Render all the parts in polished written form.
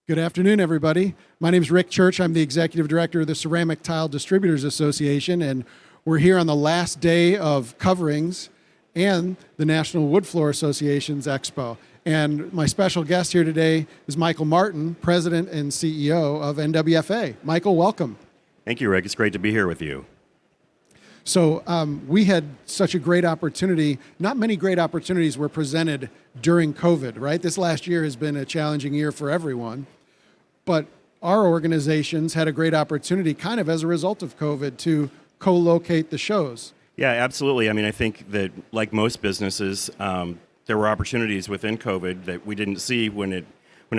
Good afternoon, everybody. My name is Rick Church. I'm the Executive Director of the Ceramic Tile Distributors Association, and we're here on the last day of coverings and the National Wood Floor Association's Expo. And my special guest here today is Michael Martin, President and CEO of NWFA. Michael, welcome. Thank you, Rick. It's great to be here with you. So we had such a great opportunity. Not many great opportunities were presented during COVID, right? This last year has been a challenging year for everyone. But our organizations had a great opportunity kind of as a result of COVID to co-locate the shows. Yeah, absolutely. I mean, I think that like most businesses, there were opportunities within COVID that we didn't see when it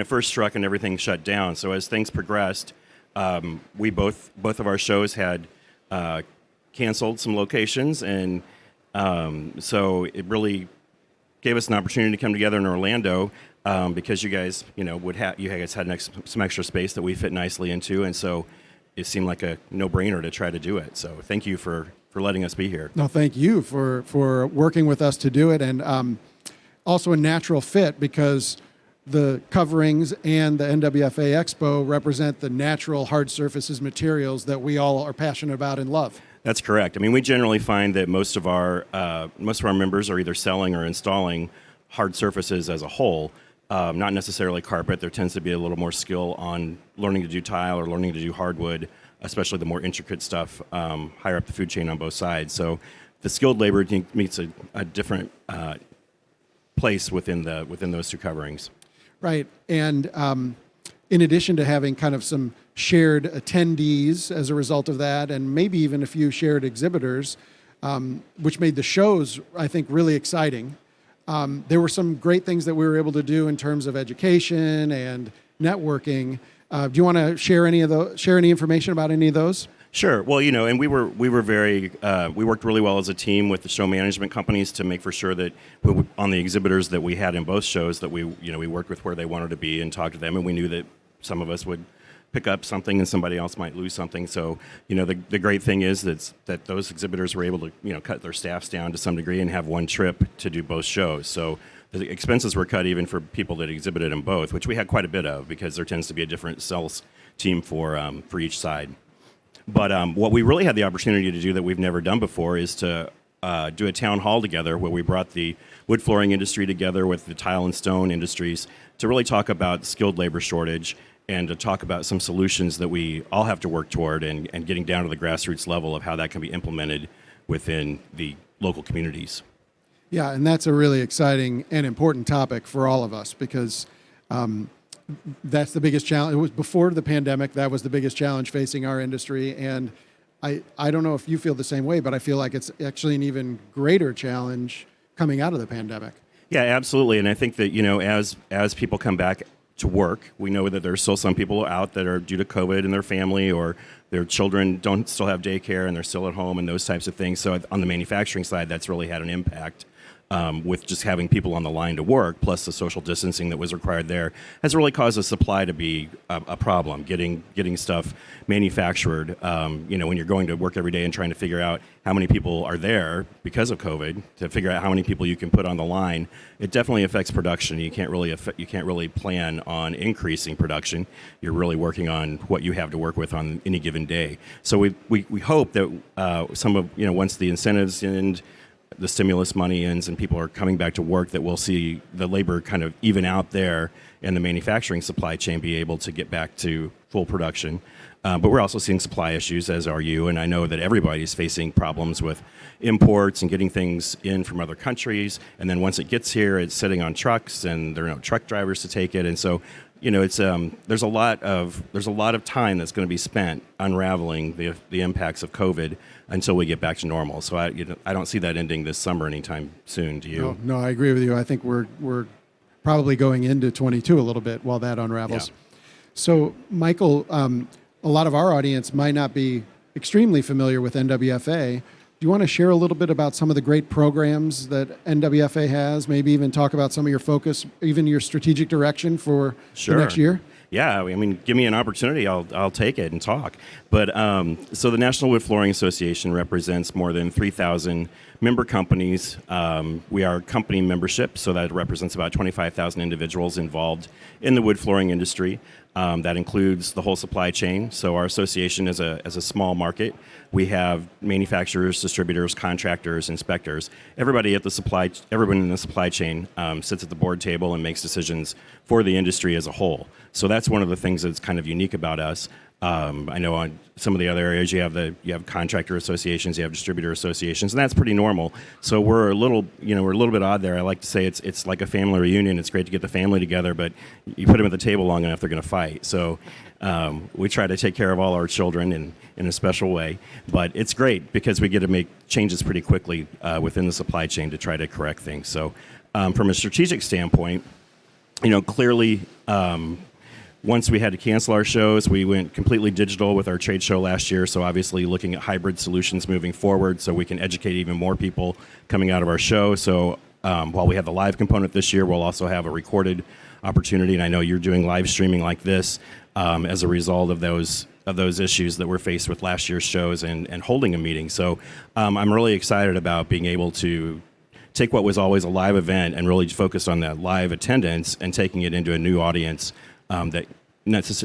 first struck and everything shut down. So as things progressed, we both of our shows had canceled some locations, and so it really gave us an opportunity to come together in Orlando because you guys, you guys had some extra space that we fit nicely into, and so it seemed like a no-brainer to try to do it. So thank you for letting us be here. No, thank you for working with us to do it, and also a natural fit because the coverings and the NWFA Expo represent the natural hard surfaces materials that we all are passionate about and love. That's correct. I mean, we generally find that most of our members are either selling or installing hard surfaces as a whole, not necessarily carpet. There tends to be a little more skill on learning to do tile or learning to do hardwood, especially the more intricate stuff higher up the food chain on both sides. So the skilled labor meets a different place within those two coverings. Right, and in addition to having kind of some shared attendees as a result of that, and maybe even a few shared exhibitors, which made the shows, I think, really exciting. There were some great things that we were able to do in terms of education and networking. Do you want to share any information about any of those? Sure. Well, and we worked really well as a team with the show management companies to make for sure that on the exhibitors that we had in both shows that we worked with where they wanted to be and talked to them, and we knew that some of us would pick up something and somebody else might lose something. So, the great thing is that those exhibitors were able to, cut their staffs down to some degree and have one trip to do both shows. So the expenses were cut even for people that exhibited in both, which we had quite a bit of because there tends to be a different sales team for each side. But what we really had the opportunity to do that we've never done before is to do a town hall together where we brought the wood flooring industry together with the tile and stone industries to really talk about skilled labor shortage and to talk about some solutions that we all have to work toward and getting down to the grassroots level of how that can be implemented within the local communities. Yeah, and that's a really exciting and important topic for all of us because that's the biggest challenge. It was before the pandemic, that was the biggest challenge facing our industry. And I don't know if you feel the same way, but I feel like it's actually an even greater challenge coming out of the pandemic. Yeah, absolutely. And I think that, as people come back to work, we know that there's still some people out that are due to COVID in their family or their children don't still have daycare and they're still at home and those types of things. So on the manufacturing side, that's really had an impact. With just having people on the line to work, plus the social distancing that was required there, has really caused the supply to be a problem. Getting stuff manufactured, when you're going to work every day and trying to figure out how many people are there because of COVID, to figure out how many people you can put on the line, it definitely affects production. You can't really plan on increasing production. You're really working on what you have to work with on any given day. So we hope that some of once the incentives end, the stimulus money ends and people are coming back to work, that we'll see the labor kind of even out there and the manufacturing supply chain be able to get back to full production. But we're also seeing supply issues, as are you, and I know that everybody's facing problems with imports and getting things in from other countries, and then once it gets here, it's sitting on trucks and there are no truck drivers to take it, and so it's there's a lot of time that's going to be spent unraveling the impacts of COVID until we get back to normal. So I don't see that ending this summer anytime soon. Do you? No, I agree with you. I think we're probably going into 22 a little bit while that unravels. Yeah. So, Michael, a lot of our audience might not be extremely familiar with NWFA. Do you want to share a little bit about some of the great programs that NWFA has? Maybe even talk about some of your focus, even your strategic direction for the next year? Yeah, I mean, give me an opportunity, I'll take it and talk. But so the National Wood Flooring Association represents more than 3,000 member companies. We are company membership, so that represents about 25,000 individuals involved in the wood flooring industry. That includes the whole supply chain. So our association is a small market. We have manufacturers, distributors, contractors, inspectors. Everyone in the supply chain sits at the board table and makes decisions for the industry as a whole. So that's one of the things that's kind of unique about us. I know on some of the other areas you have contractor associations, you have distributor associations, and that's pretty normal. So we're a little bit odd there. I like to say it's like a family reunion. It's great to get the family together, but you put them at the table long enough, they're going to fight. So we try to take care of all our children in a special way. But it's great because we get to make changes pretty quickly within the supply chain to try to correct things. So from a strategic standpoint, clearly. Once we had to cancel our shows, we went completely digital with our trade show last year. So obviously looking at hybrid solutions moving forward so we can educate even more people coming out of our show. So while we have the live component this year, we'll also have a recorded opportunity. And I know you're doing live streaming like this as a result of those issues that were faced with last year's shows and holding a meeting. So I'm really excited about being able to take what was always a live event and really focus on that live attendance and taking it into a new audience that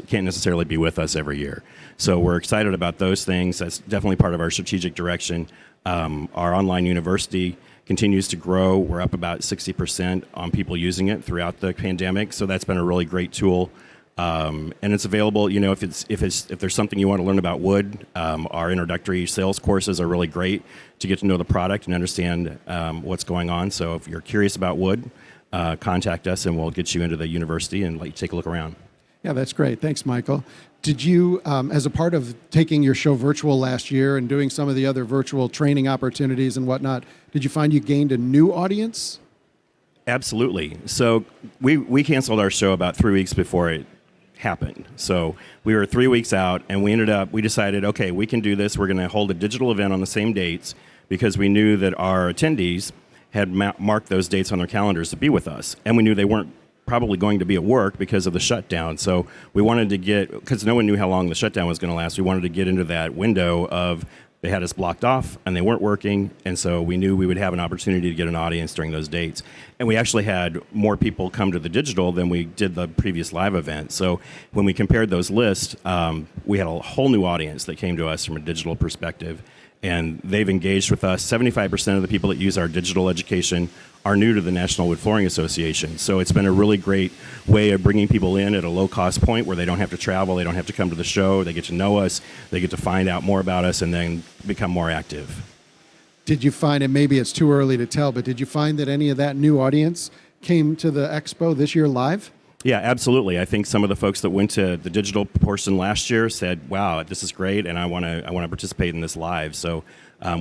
can't necessarily be with us every year. So we're excited about those things. That's definitely part of our strategic direction. Our online university continues to grow. We're up about 60% on people using it throughout the pandemic. So that's been a really great tool. And it's available, if there's something you want to learn about wood, our introductory sales courses are really great to get to know the product and understand what's going on. So if you're curious about wood, contact us and we'll get you into the university and let you take a look around. Yeah, that's great. Thanks, Michael. Did you, as a part of taking your show virtual last year and doing some of the other virtual training opportunities and whatnot, did you find you gained a new audience? Absolutely. So we canceled our show about 3 weeks before it happened. So we were 3 weeks out and we decided, okay, we can do this. We're going to hold a digital event on the same dates because we knew that our attendees had marked those dates on their calendars to be with us. And we knew they weren't probably going to be at work because of the shutdown. So we wanted to because no one knew how long the shutdown was going to last, we wanted to get into that window of they had us blocked off and they weren't working. And so we knew we would have an opportunity to get an audience during those dates. And we actually had more people come to the digital than we did the previous live event. So when we compared those lists, we had a whole new audience that came to us from a digital perspective. And they've engaged with us. 75% of the people that use our digital education are new to the National Wood Flooring Association. So it's been a really great way of bringing people in at a low-cost point where they don't have to travel, they don't have to come to the show, they get to know us, they get to find out more about us, and then become more active. Did you find, and maybe it's too early to tell, but did you find that any of that new audience came to the expo this year live? Yeah, absolutely. I think some of the folks that went to the digital portion last year said, "Wow, this is great, and I want to participate in this live." So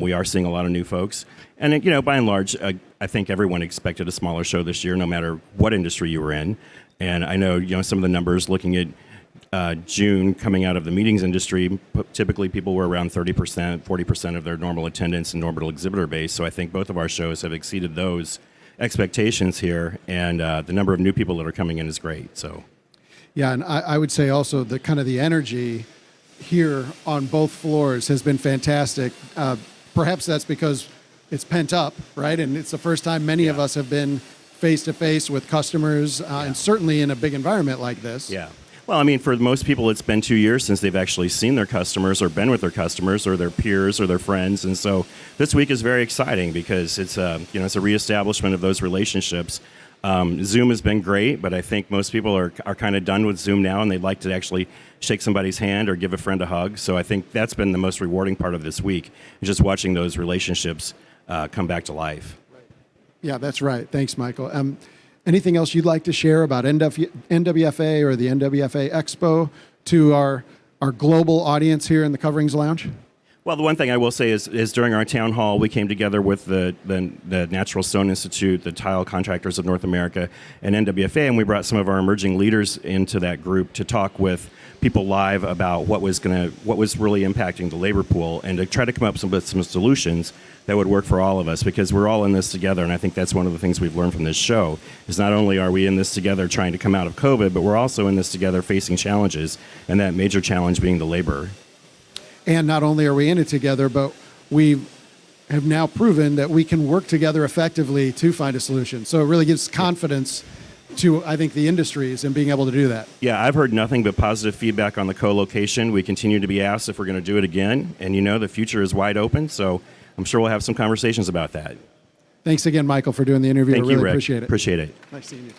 we are seeing a lot of new folks, and by and large, I think everyone expected a smaller show this year, no matter what industry you were in. And I know some of the numbers looking at June coming out of the meetings industry. Typically, people were around 30%, 40% of their normal attendance and normal exhibitor base. So I think both of our shows have exceeded those expectations here, and the number of new people that are coming in is great. So, yeah, and I would say also the kind of the energy here on both floors has been fantastic. Perhaps that's because it's pent up, right? And it's the first time many of us have been face to face with customers, and certainly in a big environment like this. Yeah. Well, I mean, for most people, it's been 2 years since they've actually seen their customers or been with their customers or their peers or their friends. And so this week is very exciting because it's a reestablishment of those relationships. Zoom has been great, but I think most people are kind of done with Zoom now, and they'd like to actually shake somebody's hand or give a friend a hug. So I think that's been the most rewarding part of this week, is just watching those relationships come back to life. Yeah, that's right. Thanks, Michael. Anything else you'd like to share about NWFA or the NWFA Expo to our global audience here in the Coverings Lounge? Well, the one thing I will say is during our town hall, we came together with the Natural Stone Institute, the Tile Contractors of North America, and NWFA, and we brought some of our emerging leaders into that group to talk with people live about what was really impacting the labor pool, and to try to come up with some solutions that would work for all of us, because we're all in this together. And I think that's one of the things we've learned from this show, is not only are we in this together trying to come out of COVID, but we're also in this together facing challenges, and that major challenge being the labor. And not only are we in it together, but we have now proven that we can work together effectively to find a solution. So it really gives confidence to, I think, the industries and being able to do that. Yeah, I've heard nothing but positive feedback on the co-location. We continue to be asked if we're going to do it again. And, the future is wide open. So I'm sure we'll have some conversations about that. Thanks again, Michael, for doing the interview. Thank I really you, Rick. appreciate it. Appreciate it. Nice seeing you.